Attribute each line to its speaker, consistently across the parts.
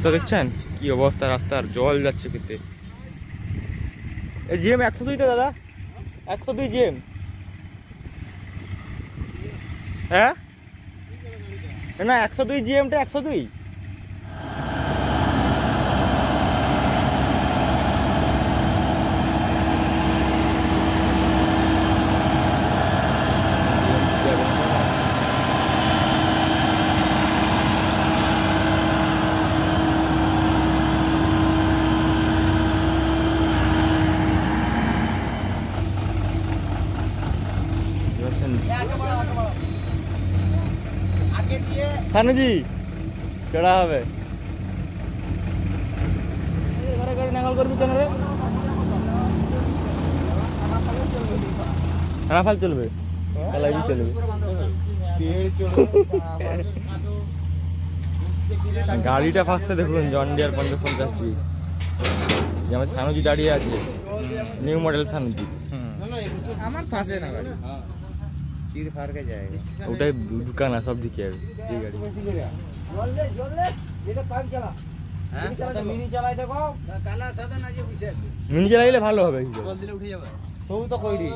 Speaker 1: অবস্থা দেখছেন, কি অবস্থা রাস্তার, জল যাচ্ছে খেতে। এই জিএম 102 তো দাদা, 102 জিএম। হ্যাঁ না 102 জিএমটা 102। खानू जी चढ़ा হবে ঘরে ঘরে নাঙ্গল করবি কেন রে? রাফাল চলবে, লাইভ চলবে, গাড়িটা ফাঁসছে দেখুন, জন ডিয়ার 5050 যেমন সানুজি দাঁড়িয়ে আছে, নিউ মডেল সানুজি।
Speaker 2: আমার ফাঁসে না গাড়ি, চির ফার के जाएगा,
Speaker 1: ওটাই दुकान है सब दिखे है जी गाड़ी।
Speaker 2: জল দে এটা পাইপ চালা। হ্যাঁ তো মিনি চালাই দেখো, কালা সাদা না যে বসে আছে,
Speaker 1: মিনি চালাইলে ভালো হবে,
Speaker 2: জল দিলে উঠে যাবে। তুই তো কইরি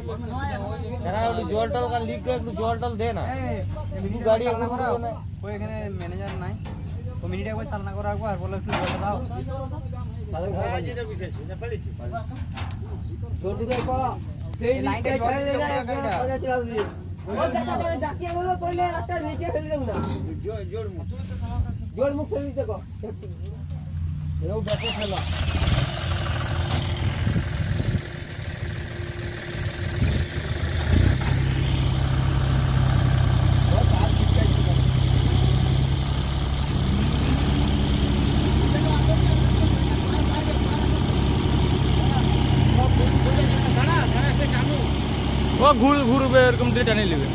Speaker 2: এরা একটু জল টল কা লিক করে একটু জল টল দে না, মিনি গাড়ি একবার করব না। ওই এখানে ম্যানেজার নাই, ও মিনিটা একবার চালনা করে রাখবো আর বলে একটু জল দাও। তাহলে ঘর বাজে এটা বসে আছে না পড়েছে জল দিতে কো এই লাইনটা জল দিলে গাড়িটা পড়ে চলা দিয়ে ও দাদা ডাকিয়ে বলো কইলে একটা নিচে ফেলে দেও না, জোর মুখ ফেলে দিতে কো এও ব্যাটে ফেলা।
Speaker 1: ও ঘুরবে এরকম দিয়ে টানে নেবে।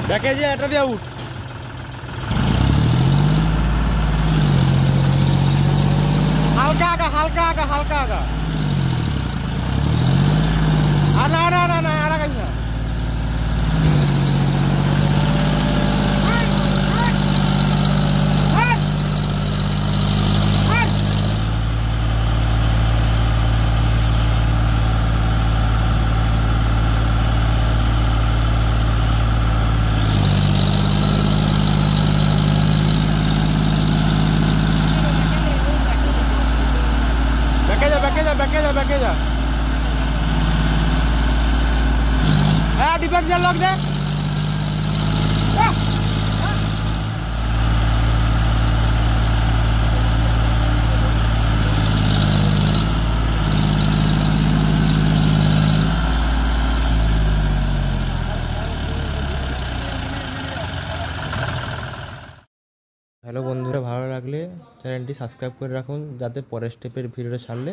Speaker 1: দেখে যে এটা দিয়ে উঠ, হালকা আগা হালকা আগা হালকা আগা, আর না না না না আর আগাইস না। बैके जा डिफेंस लग दे। হ্যালো বন্ধুরা, ভালো লাগলে চ্যানেলটি সাবস্ক্রাইব করে রাখুন যাতে পরের স্টেপের ভিডিওটা ছাড়লে